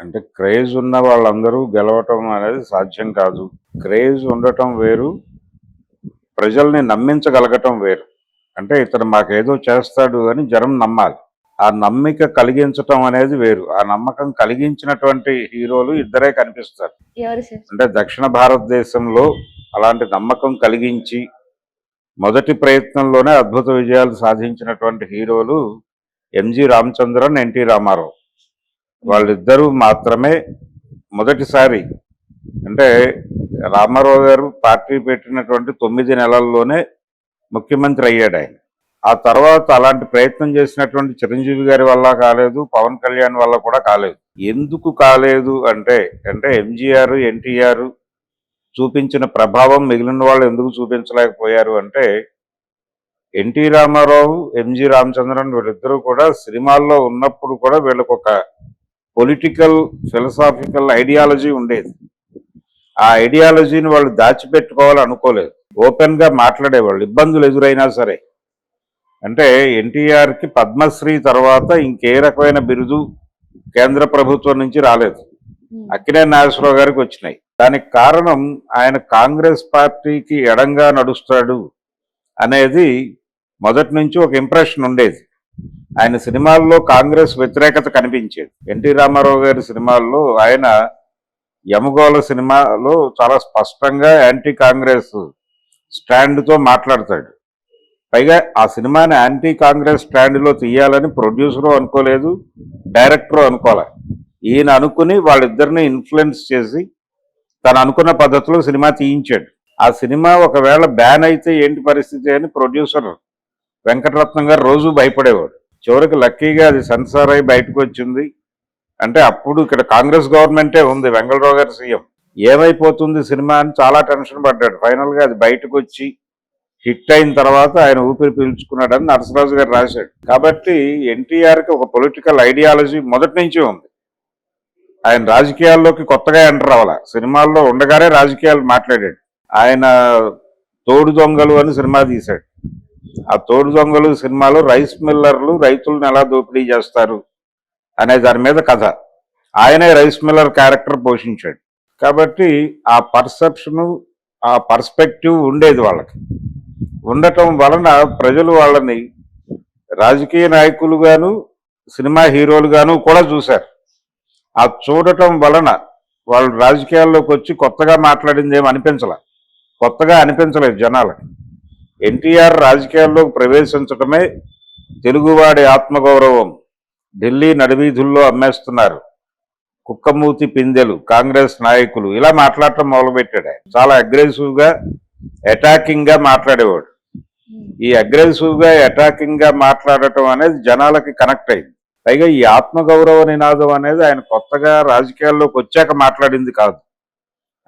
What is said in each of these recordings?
అంటే క్రేజ్ ఉన్న వాళ్ళందరూ గెలవటం అనేది సాధ్యం కాదు. క్రేజ్ ఉండటం వేరు, ప్రజల్ని నమ్మించగలగటం వేరు. అంటే ఇతను మాకేదో చేస్తాడు అని జనం నమ్మాలి. ఆ నమ్మిక కలిగించటం అనేది వేరు. ఆ నమ్మకం కలిగించినటువంటి హీరోలు ఇద్దరే కనిపిస్తారు. ఎవరు సార్? అంటే దక్షిణ భారతదేశంలో అలాంటి నమ్మకం కలిగించి మొదటి ప్రయత్నంలోనే అద్భుత విజయాలు సాధించినటువంటి హీరోలు ఎంజి రామచంద్రన్, ఎన్టీ రామారావు. వాళ్ళిద్దరూ మాత్రమే మొదటిసారి, అంటే రామారావు గారు పార్టీ పెట్టినటువంటి 9 నెలల్లోనే ముఖ్యమంత్రి అయ్యాడు ఆయన. ఆ తర్వాత అలాంటి ప్రయత్నం చేసినటువంటి చిరంజీవి గారి వల్ల కాలేదు, పవన్ కళ్యాణ్ వల్ల కూడా కాలేదు. ఎందుకు కాలేదు అంటే ఎంజీఆర్, ఎన్టీఆర్ చూపించిన ప్రభావం మిగిలిన వాళ్ళు ఎందుకు చూపించలేకపోయారు అంటే, ఎన్టీ రామారావు, ఎంజి రామచంద్రన్ వీళ్ళిద్దరూ కూడా సినిమాల్లో ఉన్నప్పుడు కూడా వీళ్ళకు ఒక పొలిటికల్, ఫిలసాఫికల్ ఐడియాలజీ ఉండేది. ఆ ఐడియాలజీని వాళ్ళు దాచిపెట్టుకోవాలనుకోలేదు. ఓపెన్ గా మాట్లాడేవాళ్ళు, ఇబ్బందులు ఎదురైనా సరే. అంటే ఎన్టీఆర్కి పద్మశ్రీ తర్వాత ఇంకే రకమైన బిరుదు కేంద్ర ప్రభుత్వం నుంచి రాలేదు. అక్కినేని నాగేశ్వరరావు గారికి వచ్చినాయి. దానికి కారణం ఆయన కాంగ్రెస్ పార్టీకి ఎడంగా నడుస్తాడు అనేది మొదటి నుంచి ఒక ఇంప్రెషన్ ఉండేది. ఆయన సినిమాల్లో కాంగ్రెస్ వ్యతిరేకత కనిపించేది. ఎన్టీ రామారావు గారి సినిమాల్లో ఆయన యమగోళ సినిమాలో చాలా స్పష్టంగా యాంటీ కాంగ్రెస్ స్టాండ్తో మాట్లాడతాడు. పైగా ఆ సినిమాని యాంటీ కాంగ్రెస్ స్టాండ్లో తీయాలని ప్రొడ్యూసరు అనుకోలేదు, డైరెక్టరు అనుకోలే. ఈయన అనుకుని వాళ్ళిద్దరిని ఇన్ఫ్లుయెన్స్ చేసి తను అనుకున్న పద్ధతిలో సినిమా తీయించాడు. ఆ సినిమా ఒకవేళ బ్యాన్ అయితే ఏంటి పరిస్థితి అని ప్రొడ్యూసర్ వెంకటరత్నం గారు రోజు భయపడేవాడు. చివరికి లక్కీగా అది సెన్సార్ అయి బయటకు వచ్చింది. అంటే అప్పుడు ఇక్కడ కాంగ్రెస్ గవర్నమెంటే ఉంది, వెంగళరావు గారు సీఎం. ఏమైపోతుంది సినిమా అని చాలా టెన్షన్ పడ్డాడు. ఫైనల్గా అది బయటకు వచ్చి హిట్ అయిన తర్వాత ఆయన ఊపిరి పీల్చుకున్నాడని నరసరాజు గారు రాశాడు. కాబట్టి ఎన్టీఆర్కి ఒక పొలిటికల్ ఐడియాలజీ మొదటి నుంచి ఉంది. ఆయన రాజకీయాల్లోకి కొత్తగా ఎంటర్ అవ్వాల, సినిమాల్లో ఉండగానే రాజకీయాలు మాట్లాడాడు. ఆయన తోడు దొంగలు అని సినిమా తీశాడు. ఆ తోడు దొంగలు సినిమాలో రైస్ మిల్లర్లు రైతులను ఎలా దోపిడీ చేస్తారు అనే దాని మీద కథ. ఆయనే రైస్ మిల్లర్ క్యారెక్టర్ పోషించాడు. కాబట్టి ఆ పర్సెప్షను, ఆ పర్స్పెక్టివ్ ఉండేది వాళ్ళకి. ఉండటం వలన ప్రజలు వాళ్ళని రాజకీయ నాయకులుగాను, సినిమా హీరోలుగాను కూడా చూశారు. ఆ చూడటం వలన వాళ్ళు రాజకీయాల్లోకి వచ్చి కొత్తగా మాట్లాడింది ఏమి అనిపించలే, కొత్తగా అనిపించలేదు జనాలకి. ఎన్టీఆర్ రాజకీయాల్లోకి ప్రవేశించడమే తెలుగువాడి ఆత్మగౌరవం, ఢిల్లీ నడివీధుల్లో అమ్మేస్తున్నారు, కుక్కమూతి పిందెలు కాంగ్రెస్ నాయకులు, ఇలా మాట్లాడటం మొదలుపెట్టాడు. ఆయన చాలా అగ్రెసివ్గా, అటాకింగ్గా మాట్లాడేవాడు. ఈ అగ్రెసివ్గా, అటాకింగ్గా మాట్లాడటం అనేది జనాలకి కనెక్ట్ అయింది. పైగా ఈ ఆత్మగౌరవ నినాదం అనేది ఆయన కొత్తగా రాజకీయాల్లోకి వచ్చాక మాట్లాడింది కాదు.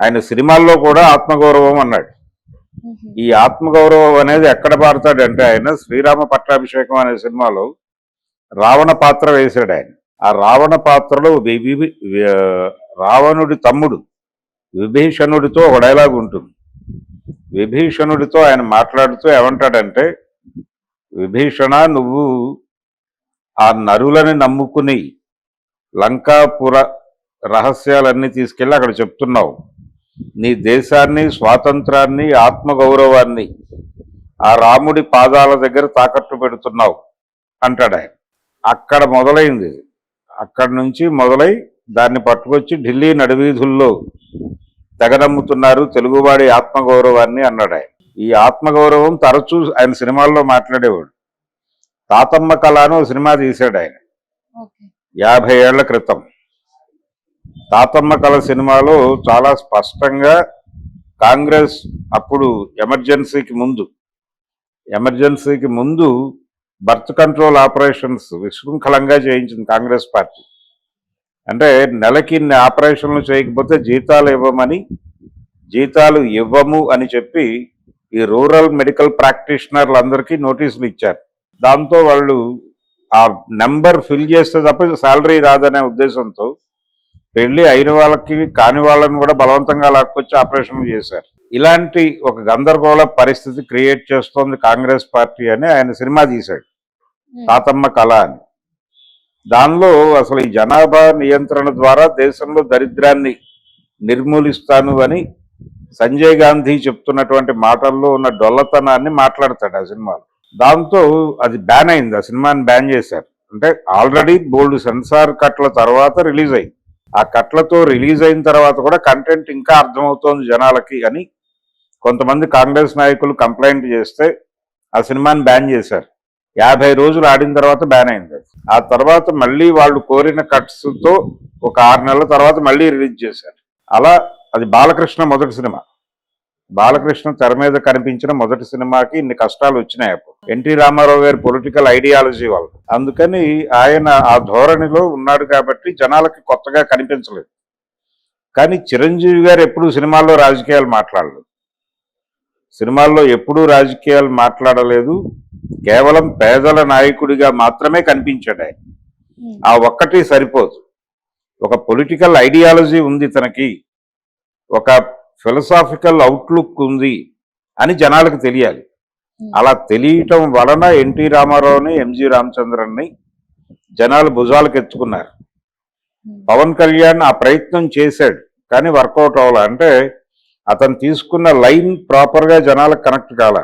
ఆయన సినిమాల్లో కూడా ఆత్మగౌరవం అన్నాడు. ఈ ఆత్మగౌరవం అనేది ఎక్కడ పాడతాడంటే, ఆయన శ్రీరామ పట్టాభిషేకం అనే సినిమాలో రావణ పాత్ర వేశాడు ఆయన. ఆ రావణ పాత్రలో రావణుడి తమ్ముడు విభీషణుడితో ఒక డైలాగ్ ఉంటుంది. విభీషణుడితో ఆయన మాట్లాడుతూ ఏమంటాడంటే, విభీషణ, నువ్వు ఆ నరులని నమ్ముకుని లంకాపుర రహస్యాలన్నీ తీసుకెళ్ళి అక్కడ చెప్తున్నావు. నీ దేశాన్ని, స్వాతంత్రాన్ని, ఆత్మగౌరవాన్ని ఆ రాముడి పాదాల దగ్గర తాకట్టు పెడుతున్నావు అంటాడు ఆయన. అక్కడ మొదలైంది. అక్కడి నుంచి మొదలై దాన్ని పట్టుకొచ్చి ఢిల్లీ నడివీధుల్లో తెగనమ్ముతున్నారు తెలుగువాడి ఆత్మగౌరవాన్ని అన్నాడు ఆయన. ఈ ఆత్మగౌరవం తరచూ ఆయన సినిమాల్లో మాట్లాడేవాడు. తాతమ్మ కళ అని ఒక సినిమా తీశాడు ఆయన 50 ఏళ్ల క్రితం. తాతమ్మ కళ సినిమాలో చాలా స్పష్టంగా కాంగ్రెస్ అప్పుడు ఎమర్జెన్సీకి ముందు బర్త్ కంట్రోల్ ఆపరేషన్స్ విశృంఖలంగా చేయించింది కాంగ్రెస్ పార్టీ. అంటే నెలకి ఇన్ని ఆపరేషన్లు చేయకపోతే జీతాలు ఇవ్వము అని చెప్పి ఈ రూరల్ మెడికల్ ప్రాక్టీషనర్లందరికీ నోటీసులు ఇచ్చారు. దాంతో వాళ్ళు ఆ నెంబర్ ఫిల్ చేస్తే తప్ప శాలరీ రాదనే ఉద్దేశంతో పెళ్లి అయిన వాళ్ళకి కాని వాళ్ళని కూడా బలవంతంగా లాక్కొచ్చి ఆపరేషన్లు చేశారు. ఇలాంటి ఒక గందరగోళ పరిస్థితి క్రియేట్ చేస్తోంది కాంగ్రెస్ పార్టీ అని ఆయన సినిమా తీశాడు, తాతమ్మ కళ అని. దానిలో అసలు ఈ జనాభా నియంత్రణ ద్వారా దేశంలో దరిద్రాన్ని నిర్మూలిస్తాను అని సంజయ్ గాంధీ చెప్తున్నటువంటి మాటల్లో ఉన్న డొల్లతనాన్ని మాట్లాడతాడు ఆ సినిమాలో. దాంతో అది బ్యాన్ అయింది, ఆ సినిమాని బ్యాన్ చేశారు. అంటే ఆల్రెడీ బోల్డ్ సెన్సార్ కట్ల తర్వాత రిలీజ్ అయింది. ఆ కట్లతో రిలీజ్ అయిన తర్వాత కూడా కంటెంట్ ఇంకా అర్థమవుతోంది జనాలకి అని కొంతమంది కాంగ్రెస్ నాయకులు కంప్లైంట్ చేస్తే ఆ సినిమాని బ్యాన్ చేశారు. 50 రోజులు ఆడిన తర్వాత బ్యాన్ అయింది. ఆ తర్వాత మళ్ళీ వాళ్ళు కోరిన కట్స్తో ఒక 6 నెలల తర్వాత మళ్ళీ రిలీజ్ చేశారు. అలా అది బాలకృష్ణ మొదటి సినిమా. బాలకృష్ణ తెర మీద కనిపించిన మొదటి సినిమాకి ఇన్ని కష్టాలు వచ్చినాయి అప్పుడు. ఎన్టీ రామారావు గారి పొలిటికల్ ఐడియాలజీ వల్ల. అందుకని ఆయన ఆ ధోరణిలో ఉన్నాడు కాబట్టి జనాలకి కొత్తగా కనిపించలేదు. కానీ చిరంజీవి గారు ఎప్పుడూ సినిమాల్లో రాజకీయాలు మాట్లాడలేదు. సినిమాల్లో ఎప్పుడూ రాజకీయాలు మాట్లాడలేదు. కేవలం పేదల నాయకుడిగా మాత్రమే కనిపించాడు ఆయన. ఆ ఒక్కటి సరిపోదు. ఒక పొలిటికల్ ఐడియాలజీ ఉంది తనకి, ఒక ఫిలసాఫికల్ అవుట్లుక్ ఉంది అని జనాలకు తెలియాలి. అలా తెలియటం వలన ఎన్టీ రామారావుని, ఎంజి రామచంద్రన్ని జనాలు భుజాలకు ఎత్తుకున్నారు. పవన్ కళ్యాణ్ ఆ ప్రయత్నం చేశాడు కానీ వర్కౌట్ అవ్వాలి. అంటే అతను తీసుకున్న లైన్ ప్రాపర్గా జనాలకు కనెక్ట్ కాల.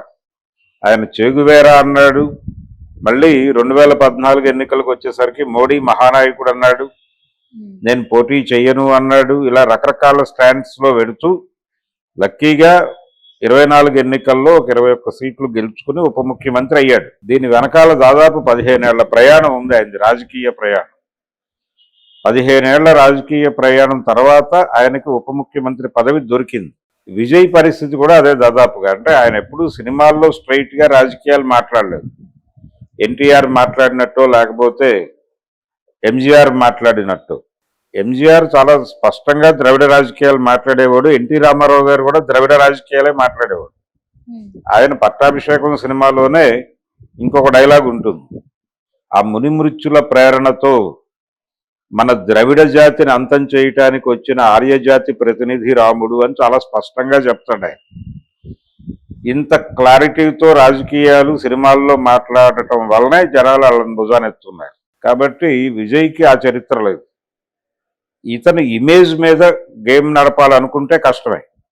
ఆయన చెగువేరా అన్నాడు, మళ్ళీ 2014 ఎన్నికలకు వచ్చేసరికి మోడీ మహానాయకుడు అన్నాడు, నేను పోటీ చెయ్యను అన్నాడు. ఇలా రకరకాల స్టాండ్స్లో పెడుతూ లక్కీగా 24 ఎన్నికల్లో ఒక 21 సీట్లు గెలుచుకుని ఉప ముఖ్యమంత్రి అయ్యాడు. దీని వెనకాల దాదాపు 15 ఏళ్ల ప్రయాణం ఉంది ఆయనది, రాజకీయ ప్రయాణం. 15 ఏళ్ల రాజకీయ ప్రయాణం తర్వాత ఆయనకి ఉప ముఖ్యమంత్రి పదవి దొరికింది. విజయ్ పరిస్థితి కూడా అదే దాదాపుగా. అంటే ఆయన ఎప్పుడూ సినిమాల్లో స్ట్రైట్గా రాజకీయాలు మాట్లాడలేదు. ఎన్టీఆర్ మాట్లాడినట్టు లేకపోతే ఎంజీఆర్ మాట్లాడినట్టు. ఎంజీఆర్ చాలా స్పష్టంగా ద్రవిడ రాజకీయాలు మాట్లాడేవాడు. ఎన్టీ రామారావు గారు కూడా ద్రవిడ రాజకీయాలే మాట్లాడేవాడు. ఆయన పట్టాభిషేకం సినిమాలోనే ఇంకొక డైలాగ్ ఉంటుంది, ఆ మునిమృత్యుల ప్రేరణతో మన ద్రవిడ జాతిని అంతం చేయటానికి వచ్చిన ఆర్యజాతి ప్రతినిధి రాముడు అని చాలా స్పష్టంగా చెప్తాడు ఆయన. ఇంత క్లారిటీతో రాజకీయాలు సినిమాల్లో మాట్లాడటం వల్లనే జనాలు వాళ్ళని భుజానెత్తున్నారు. కాబట్టి విజయ్కి ఆ చరిత్ర లేదు. ఇతని ఇమేజ్ మీద గేమ్ నడపాలనుకుంటే కష్టమే.